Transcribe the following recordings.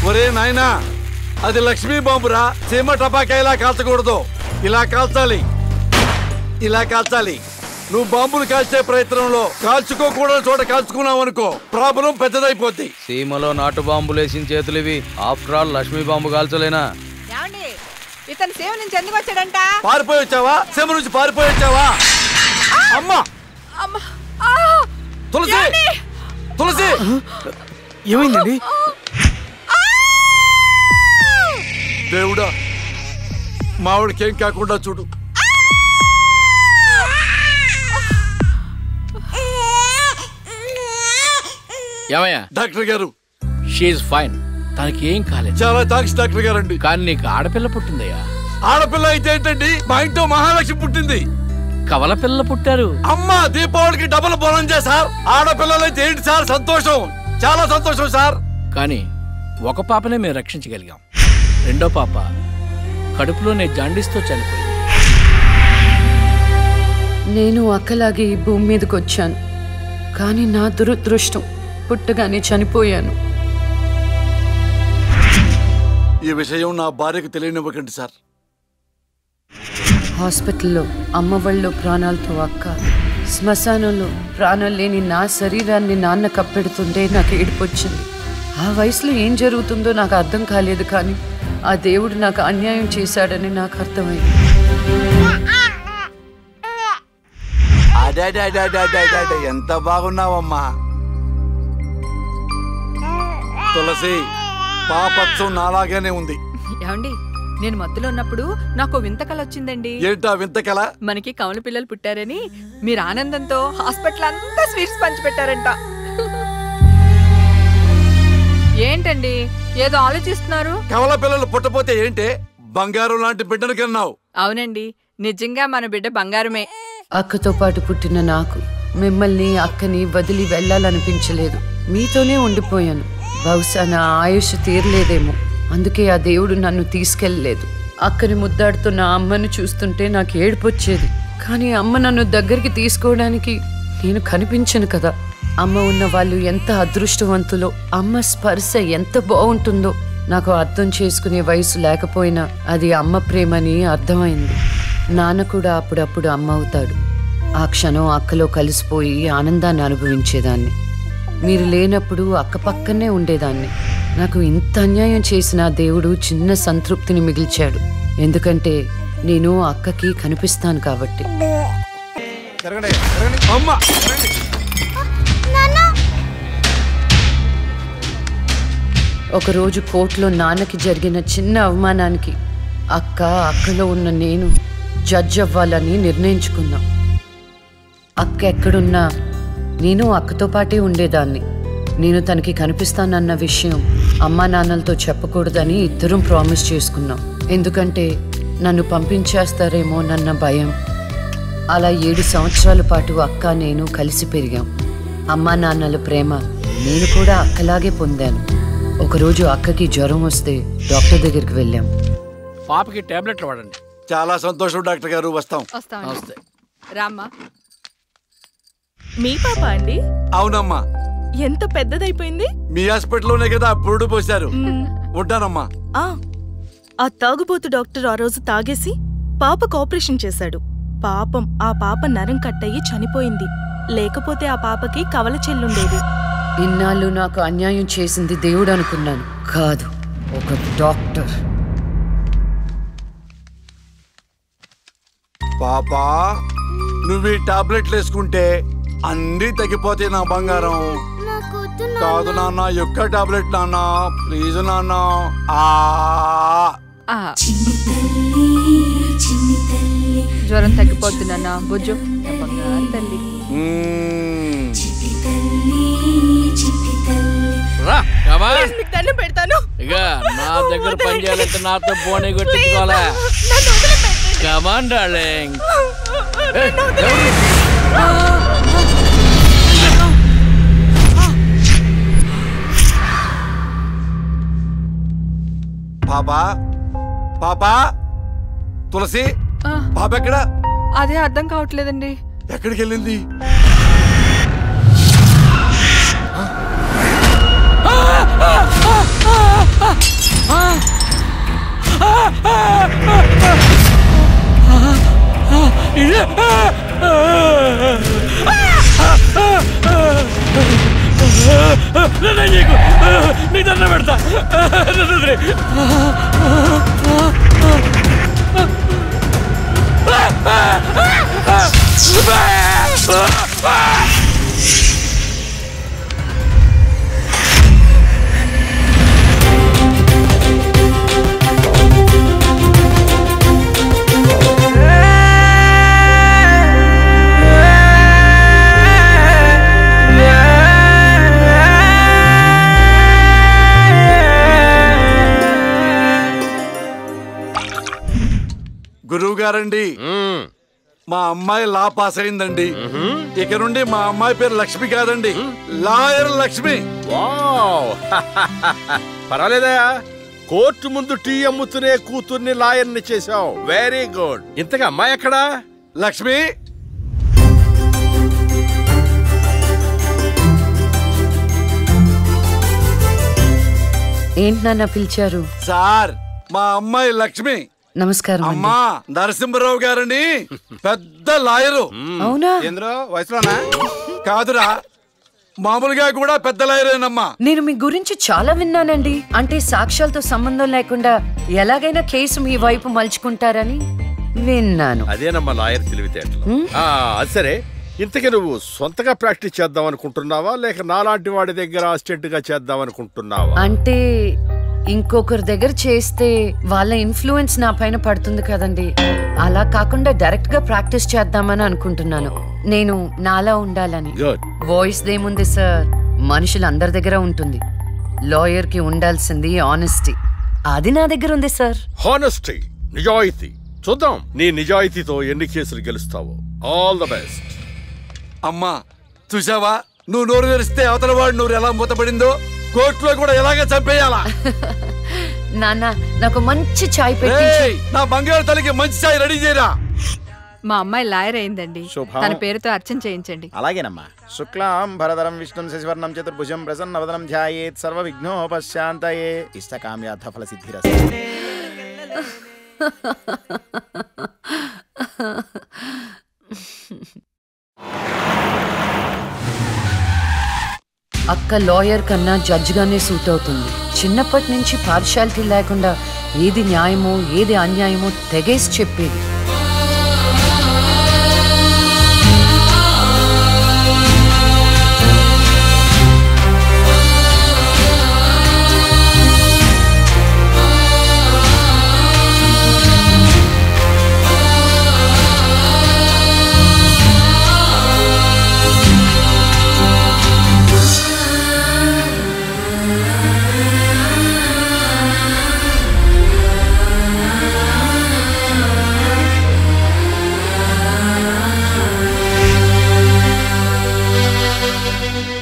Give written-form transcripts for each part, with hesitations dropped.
ఒరే నాయనా, అది లక్ష్మీ బాంబురా. సీమ టపాకా ఇలా కాల్చకూడదు, ఇలా కాల్చాలి, ఇలా కాల్చాలి. నువ్వు బాంబులు కాల్చే ప్రయత్నంలో కాల్చుకోకూడని చోట కాల్చుకున్నావు అనుకో, ప్రాబ్లం పెద్దదైపోద్ది. సీమలో నాటు బాంబులు వేసిన చేతులు ఇవి. ఆఫ్టర్ ఆల్ లక్ష్మీ బాంబు కాల్చలేనా? ఇతను సీమ నుంచి ఎందుకు వచ్చాడంట? పారిపోయి వచ్చావా? సీమ నుంచి పారిపోయి వచ్చావా? అమ్మా తులసి, తులసి ఏమైందండి? దేవుడా, మావిడికి ఏం కాకుండా చూడు. ఏమయ్యా? డాక్టర్ గారు, షీఈ్ ఫైన్, తనకి ఏం కాలేదు. చాలా థాంక్స్ డాక్టర్ గారండి. కానీ నీకు ఆడపిల్ల పుట్టిందయ్యా. ఆడపిల్ల అయితే ఏంటండి, మా ఇంట్లో మహాలక్ష్మి పుట్టింది. కవల పిల్లలు పుట్టారు. అమ్మా, దీపావళికి డబుల్ బోనం సార్. ఆడపిల్లలైతే ఏంటి సార్ సంతోషం, చాలా సంతోషం సార్. కానీ ఒక పాపనే మేము రక్షించగలిగాం. రెండో పాప కడుపులోనే జాండీస్తో చనిపోయింది. నేను అక్కలాగే ఈ భూమి మీదకి వచ్చాను, కానీ నా దురదృష్టం పుట్టగానే చనిపోయాను. ఈ విషయం నా భార్యకు తెలియనివ్వకండి సార్. హాస్పిటల్లో అమ్మ వాళ్ళలో ప్రాణాలతో అక్క, శ్మశానంలో ప్రాణాలు లేని నా శరీరాన్ని నాన్న కప్పెడుతుంటే నాకు ఏడుపొచ్చింది. ఆ వయసులో ఏం జరుగుతుందో నాకు అర్థం కాలేదు, కానీ ఆ దేవుడు నాకు అన్యాయం చేశాడని నాకు అర్థమైంది. ఎంత బాగున్నావమ్మా తులసి. పాపత్సం నాలాగానే ఉంది. ఏమండి, నేను మత్తులో ఉన్నప్పుడు నాకు వింత కళ వచ్చిందండి. ఏంటా వింత కళ? మనకి కమల పిల్లలు పుట్టారని మీరు ఆనందంతో హాస్పిటల్ అంతా స్వీట్స్ పంచిపెట్టారంట. ఏంటండి ఏదో ఆలోచిస్తున్నారు? కమల పిల్లలు పుట్టపోతే ఏంటే, బంగారం లాంటి బిడ్డను కన్నావు. అవునండి, నిజంగా మన బిడ్డ బంగారమే. అక్కతో పాటు పుట్టిన నాకు మిమ్మల్ని అక్కని వదిలి వెళ్ళాలనిపించలేదు. మీతోనే ఉండిపోయాను. బహుశా నా ఆయుష్ తీరలేదేమో, అందుకే ఆ దేవుడు నన్ను తీసుకెళ్ళలేదు. అక్కని ముద్దాడుతున్న అమ్మను చూస్తుంటే నాకు ఏడుపొచ్చేది, కానీ అమ్మ నన్ను దగ్గరికి తీసుకోవడానికి నేను కనిపించను కదా. అమ్మ ఉన్న వాళ్ళు ఎంత అదృష్టవంతులో, అమ్మ స్పర్శ ఎంత బాగుంటుందో నాకు అర్థం చేసుకునే వయసు లేకపోయినా అది అమ్మ ప్రేమని అర్థమైంది. నాన్న కూడా అప్పుడప్పుడు అమ్మ అవుతాడు. ఆ క్షణం అక్కలో కలిసిపోయి ఆనందాన్ని అనుభవించేదాన్ని. మీరు లేనప్పుడు అక్క పక్కనే ఉండేదాన్ని. నాకు ఇంత అన్యాయం చేసిన దేవుడు చిన్న సంతృప్తిని మిగిల్చాడు, ఎందుకంటే నేను అక్కకి కనిపిస్తాను కాబట్టి. ఒకరోజు కోర్టులో నాన్నకి జరిగిన చిన్న అవమానానికి అక్కలో ఉన్న నేను జడ్జ్ అవ్వాలని నిర్ణయించుకున్నా. అక్క ఎక్కడున్నా నేను అక్కతో పాటే ఉండేదాన్ని. నేను తనకి కనిపిస్తానన్న విషయం అమ్మా నాన్నలతో చెప్పకూడదని ఇద్దరం ప్రామిస్ చేసుకున్నాం, ఎందుకంటే నన్ను పంపించేస్తారేమోనన్న భయం. అలా 7 సంవత్సరాల పాటు అక్క నేను కలిసి పెరిగాం. అమ్మా నాన్నల ప్రేమ నేను కూడా అక్కలాగే పొందాను. ఒకరోజు అక్కకి జ్వరం వస్తే డాక్టర్ దగ్గరికి వెళ్ళాం. పాపకి టాబ్లెట్లు వాడండి. చాలా సంతోషం డాక్టర్ గారు, వస్తాం. నమస్తే. రామ్మా. మీ పాప అండి? అవునమ్మా. ఎంత పెద్దదైపోయింది. మీ హాస్పిటల్లోనే కదా పురుడు పోశారు. ఉంటానమ్మా. ఆ తాగుబోతు డాక్టర్ ఆ రోజు తాగేసి పాపకు ఆపరేషన్ చేశాడు. పాపం ఆ పాప నరం కట్టయి చనిపోయింది. లేకపోతే ఆ పాపకి కవల చెల్లుండేది. ఇన్నాళ్ళు నాకు అన్యాయం చేసింది దేవుడు అనుకున్నాను, కాదు ఒక డాక్టర్. పాపా, నువ్వు ఈ టాబ్లెట్లు వేసుకుంటే అన్నీ తగ్గిపోతాయి నా బంగారం. కాదు నాన్న, యొక్క టాబ్లెట్ నాన్న, ప్లీజ్ నాన్న. జ్వరం తగ్గిపోద్ది నాన్న, బుజ్జు బంగారు తల్లి. దండం పెడతాను. ఇక నా దగ్గర పని చేయాలంటే నాతో బోనే కొట్టించుకోవాలా? Come on darling. పాపా, పాపా, తులసి పాప ఎక్కడ? అదే అర్థం కావట్లేదండి. ఎక్కడికి వెళ్ళింది? నీ దండ పెడతా. గురువు గారండి, మా అమ్మాయి లా పాస్ అయిందండి. ఇక నుండి మా అమ్మాయి పేరు లక్ష్మి కాదండి, లాయర్ లక్ష్మి. పర్వాలేదయా, కోర్టు ముందు టీ అమ్ముతునే కూతుర్ని లాయర్ని చేశావు. Very good. ఇంతగా అమ్మాయి ఎక్కడా? లక్ష్మి, ఏంటి నాన్న పిలిచారు? సార్ మా అమ్మాయి లక్ష్మి. నమస్కారం. అమ్మా నరసింహరావు గారని పెద్ద లాయరు. అవునా? వయసులోనా? కాదురా, మామూలుగా కూడా పెద్ద లాయరేనమ్మా. నేను మీ గురించి చాలా విన్నానండి. అంటే సాక్ష్యాలతో సంబంధం లేకుండా ఎలాగైనా కేసు మీ వైపు మలుచుకుంటారని విన్నాను. అదేనమ్మా లాయర్ తెలివితేటలు. అది సరే, ఇంతకీ నువ్వు సొంతగా ప్రాక్టీస్ చేద్దాం అనుకుంటున్నావా, లేక నాలాంటి వాడి దగ్గర అసిస్టెంట్ గా చేద్దాం అనుకుంటున్నావా? అంటే ఇంకొకరి దగ్గర చేస్తే వాళ్ళ ఇన్ఫ్లుయెన్స్ నా పైన పడుతుంది కదండి. అలా కాకుండా డైరెక్ట్ గా ప్రాక్టీస్ చేద్దామని అనుకుంటున్నాను. నేను నాలా ఉండాలని. వాయిస్ దేముంది సార్, మనుషులు అందరి దగ్గర ఉంటుంది. లాయర్ కి ఉండాల్సింది ఆనెస్టీ. అది నా దగ్గర ఉంది సార్. హానెస్టీ, నిజాయితీ. చూద్దాం నీ నిజాయితీతో ఎన్ని కేసులు గెలుస్తావో. All the best. అమ్మా చూసావా, నువ్వు నోరు తెరిస్తే అవతల వాడు నోరు ఎలా మూతపడిందో, కోర్టులో కూడా ఎలాగ చంపేయాలా. నాన్న నాకు మంచి చాయ్ పెట్టి. నా బంగారు తల్లికి మంచి చాయ్ రెడీ చేయరా. మా అమ్మాయి లాయర్ అయిందండి, తన పేరుతో అర్చన చేయించండి. అలాగేనమ్మా. శుక్లాం భరధరం విష్ణుం శశివర్ణం చతుర్భుజం ప్రసన్నవదనం ధ్యాయేత్ సర్వ విఘ్నోపశాంతయే ఇష్టకామ్యార్థ ఫల సిద్ధిరస్తు. అక్క లాయర్ కన్నా జడ్జ్ గానే సూట్ అవుతుంది. చిన్నప్పటి నుంచి పార్షాలిటీ లేకుండా ఏది న్యాయమో ఏది అన్యాయమో తెగేసి చెప్పేది.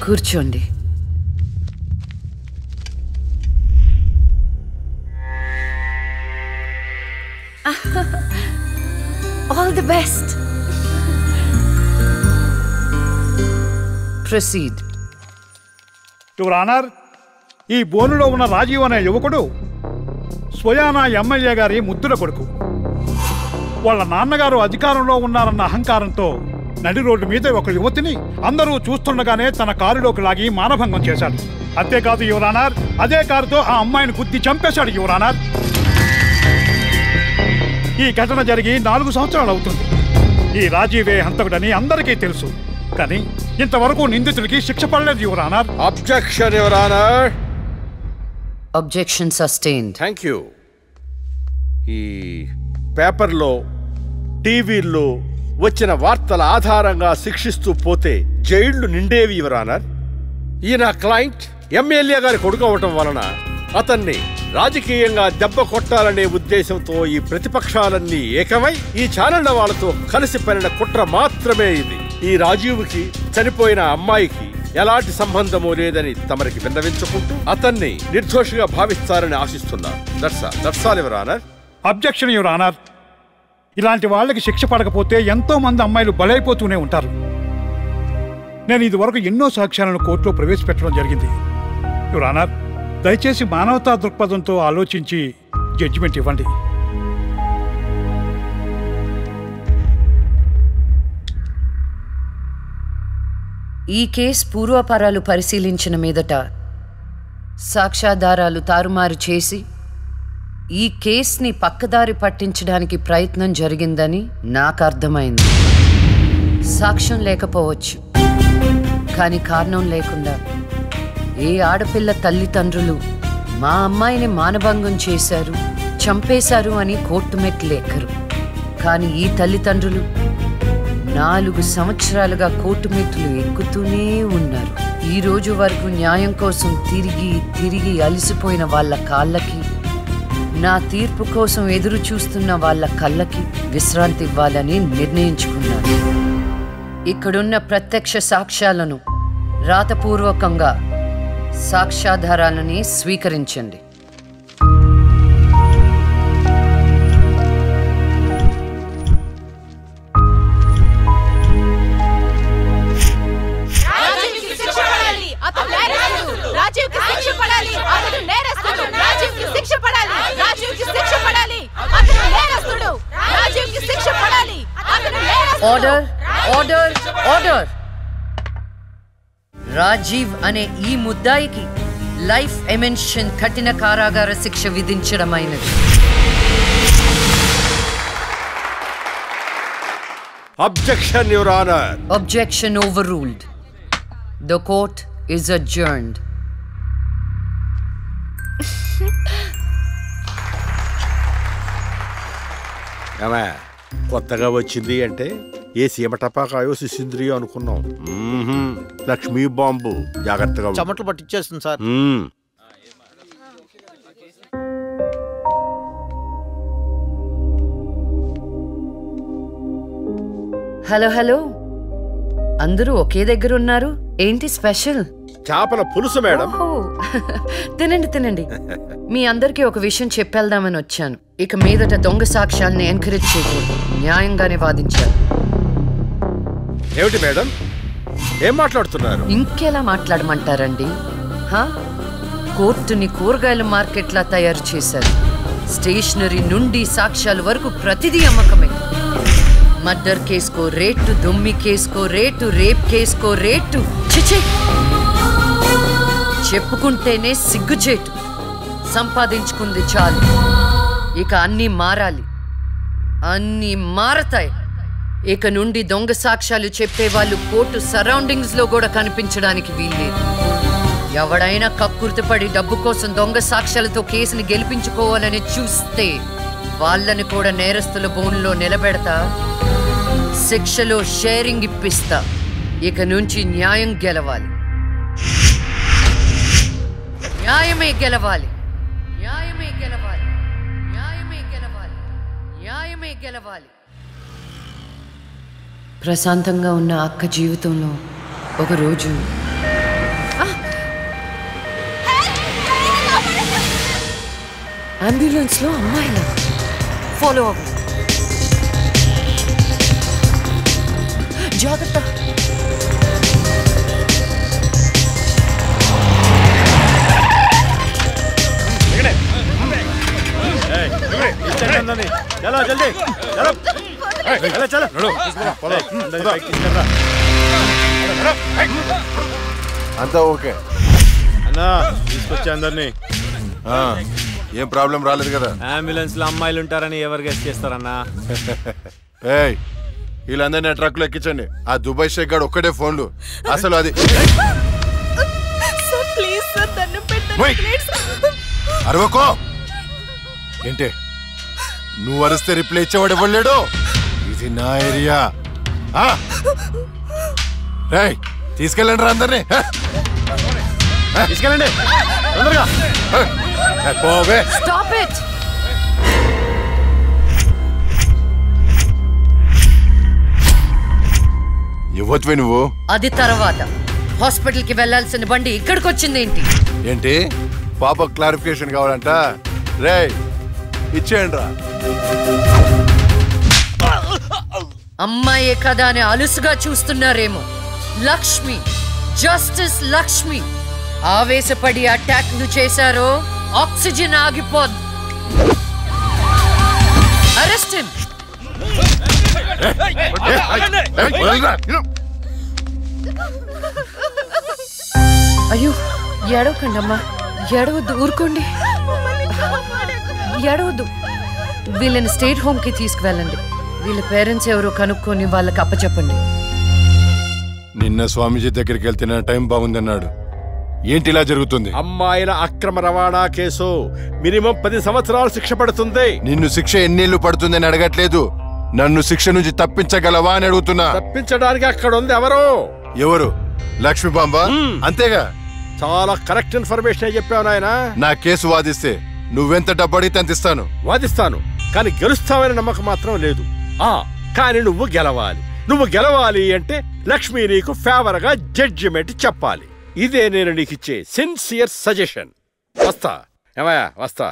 కూర్చోండి. All the best. Proceed. Your honour, ఈ బోనులో ఉన్న రాజీవ్ అనే యువకుడు స్వయానా ఎమ్మెల్యే గారి ముద్దుల కొడుకు. వాళ్ళ నాన్నగారు అధికారంలో ఉన్నారన్న అహంకారంతో నడి రోడ్డు మీద ఒక యువతిని అందరూ చూస్తుండగానే తన కారులోకి లాగి మానభంగం చేశాడు. అంతేకాదు యువర్ ఆనర్, అదే కారుతో ఆ అమ్మాయిని గుద్ది చంపేశాడు యువర్ ఆనర్. ఈ ఘటన జరిగి 4 సంవత్సరాలు అవుతుంది. ఈ రాజీవే హంతకుడని అందరికీ తెలుసు, కానీ ఇంతవరకు నిందితుడికి శిక్ష పడలేదు your honour. Objection your honour. Objection sustained. Thank you. ఈ పేపర్లో టీవీల్లో వచ్చిన వార్తల ఆధారంగా శిక్షిస్తూ పోతే జైళ్లు నిండేవి యువర్ ఆనర్. ఈయన క్లయింట్ ఎమ్మెల్యే గారి కొడుకు అవటం వలన అతన్ని రాజకీయంగా దెబ్బ కొట్టాలనే ఉద్దేశంతో ఈ ప్రతిపక్షాలన్నీ ఏకమై ఈ ఛానళ్ల వాళ్ళతో కలిసి పనిన కుట్ర మాత్రమే ఇది. ఈ రాజీవ్కి చనిపోయిన అమ్మాయికి ఎలాంటి సంబంధమూ లేదని తమరికి విన్నవించుకుంటూ అతన్ని నిర్దోషిగా భావిస్తారని ఆశిస్తున్నారు. That's all your honour. Objection your honour. ఇలాంటి వాళ్ళకి శిక్ష పడకపోతే ఎంతో మంది అమ్మాయిలు బలైపోతూనే ఉంటారు. నేను ఇదివరకు ఎన్నో సాక్ష్యాలను కోర్టులో ప్రవేశపెట్టడం జరిగింది యువర్ ఆనర్. దయచేసి మానవతా దృక్పథంతో ఆలోచించి జడ్జిమెంట్ ఇవ్వండి. ఈ కేసు పూర్వాపరాలు పరిశీలించిన మీదట సాక్ష్యాధారాలు తారుమారు చేసి ఈ కేసుని పక్కదారి పట్టించడానికి ప్రయత్నం జరిగిందని నాకు అర్థమైంది. సాక్ష్యం లేకపోవచ్చు, కానీ కారణం లేకుండా ఏ ఆడపిల్ల తల్లిదండ్రులు మా అమ్మాయిని మానభంగం చేశారు, చంపేశారు అని కోర్టు మెట్లు ఎక్కరు. కానీ ఈ తల్లిదండ్రులు 4 సంవత్సరాలుగా కోర్టు మెట్లు ఎక్కుతూనే ఉన్నారు. ఈ రోజు వరకు న్యాయం కోసం తిరిగి తిరిగి అలసిపోయిన వాళ్ళ కాళ్ళకి, నా తీర్పు కోసం ఎదురు చూస్తున్న వాళ్ళ కళ్ళకి విశ్రాంతి ఇవ్వాలని నిర్ణయించుకున్నాను. ఇక్కడున్న ప్రత్యక్ష సాక్ష్యాలను రాతపూర్వకంగా సాక్ష్యాధారాలని స్వీకరించండి. Order order order. రాజీవ్ అనే ఈ ముద్దాయికి లైఫ్ ఎమెన్షన్ కఠిన కారాగార శిక్ష విధించడమైనది. Objection, Your Honor. Objection overruled. The court is adjourned. కొత్తగా వచ్చింది అంటే ఏ సీమ టపాకాయో శిశింద్రియో అనుకున్నాం. లక్ష్మీ బాంబు. జాగ్రత్తగా చెమటలు పట్టించేస్తుంది సార్. హలో హలో, అందరూ ఒకే దగ్గర ఉన్నారు. ఏంటి స్పెషల్? చేపల పులుసు మేడం. తినండి తినండి. మీ అందరికీ ఒక విషయం చెప్పేద్దామని వచ్చాను. ఇక మీదట దొంగ సాక్ష్యాన్ని ఎంకరేజ్ చేయకూడదు. న్యాయంగానే వాదించాలి. ఏమిటి మేడం, ఏం మాట్లాడుతున్నారు? ఇంకెలా మాట్లాడమంటారండి? కోర్టుని కూరగాయల మార్కెట్లా తయారు చేశారు. స్టేషనరీ నుండి సాక్ష్యాల వరకు ప్రతిదీ అమ్మకమే. మర్డర్ కేసుకో రేటు, దొమ్మి కేసుకో రేటు, రేప్ కేసుకో రేటు. చిచి, చెప్పుకుంటేనే సిగ్గుచేటు. సంపాదించుకుంది చాలు, ఇక అన్నీ మారాలి. అన్నీ మారతాయి. ఇక నుండి దొంగ సాక్ష్యాలు చెప్పేవాళ్ళు కోర్టు సరౌండింగ్స్ లో కూడా కనిపించడానికి వీల్లేదు. ఎవడైనా కక్కుర్తిపడి డబ్బు కోసం దొంగ సాక్ష్యాలతో కేసుని గెలిపించుకోవాలని చూస్తే వాళ్ళని కూడా నేరస్తుల బోన్లో నిలబెడతా, శిక్షలో షేరింగ్ ఇప్పిస్తా. ఇక నుంచి న్యాయం గెలవాలి. న్యాయమే గెలవాలి. న్యాయమే గెలవాలి. న్యాయమే గెలవాలి. న్యాయమే గెలవాలి. ప్రశాంతంగా ఉన్న అక్క జీవితంలో ఒకరోజు అంబులెన్స్ లో అమ్మాయిల ఫాలో అవ్వ. జాగ్రత్త. అంతా ఓకే అన్నా, తీసుకొచ్చా అందరినీ. ఏం ప్రాబ్లం రాలేదు కదా? అంబులెన్స్ లో అమ్మాయిలు ఉంటారని ఎవరు గెస్ట్ చేస్తారన్నా? ఏయ్, వీళ్ళందరినీ ట్రక్ లో ఎక్కించండి. ఆ దుబాయ్ షేక్ గాడు ఒక్కడే ఫోన్లు. అసలు అది అరవకో. ఏంటే నువ్వు అరిస్తే రిప్లై ఇచ్చేవాడు ఇవ్వలేడు. ఇది నా ఏరియా. తీసుకెళ్ళండి రా అందరినీ. తీసుకెళ్ళండి తొందరగా. Stop it! ఇవ్వచ్చువే నువ్వు. అది తర్వాత. హాస్పిటల్ కి వెళ్లాల్సిన బండి ఇక్కడికి వచ్చింది ఏంటి? ఏంటి పాప క్లారిఫికేషన్ కావాలంట? రే ఇచ్చేయండి రా. అమ్మాయే కదా అని అలుసుగా చూస్తున్నారేమో. లక్ష్మి, జస్టిస్ లక్ష్మి ఆవేశపడి అటాక్లు చేశారో ఆక్సిజన్ ఆగిపోద్ది. Arrest him. అయ్యో, ఏడవకండి అమ్మా. ఎడవద్దు, ఊరుకోండి. ఎడవద్దు. వీళ్ళని స్టేట్ హోమ్ కి తీసుకువెళ్ళండి. వీళ్ళ పేరెంట్స్ ఎవరో కనుక్కొని వాళ్ళకి అప్పచెప్పండి. నిన్న స్వామీజీ దగ్గరికి వెళ్తే టైం బాగుందన్నాడు. ఏంటి ఇలా జరుగుతుంది? అమ్మాయిల అక్రమ రవాణా కేసు మినిమం 10 సంవత్సరాలు శిక్ష పడుతుంది. నిన్ను శిక్ష ఎన్నేళ్లు పడుతుందని అడగట్లేదు, నన్ను శిక్ష నుంచి తప్పించగలవా అని అడుగుతున్నా. తప్పించడానికి అక్కడ ఉంది ఎవరు? లక్ష్మీబాంబ. అంతేగా? చాలా కరెక్ట్ ఇన్ఫర్మేషన్ చెప్పావు నాయన. నా కేసు వాదిస్తే నువ్వెంత డబ్బు అడిగితే అంత ఇస్తాను. వాదిస్తాను, కానీ గెలుస్తావని నమ్మకం మాత్రం లేదు. కానీ నువ్వు గెలవాలి అంటే లక్ష్మి నీకు ఫేవర్ గా జడ్జిమెంట్ చెప్పాలి. ఇదే నేను నీకు ఇచ్చే సిన్సియర్ సజెషన్. వస్తా ఏమయ్యా, వస్తా.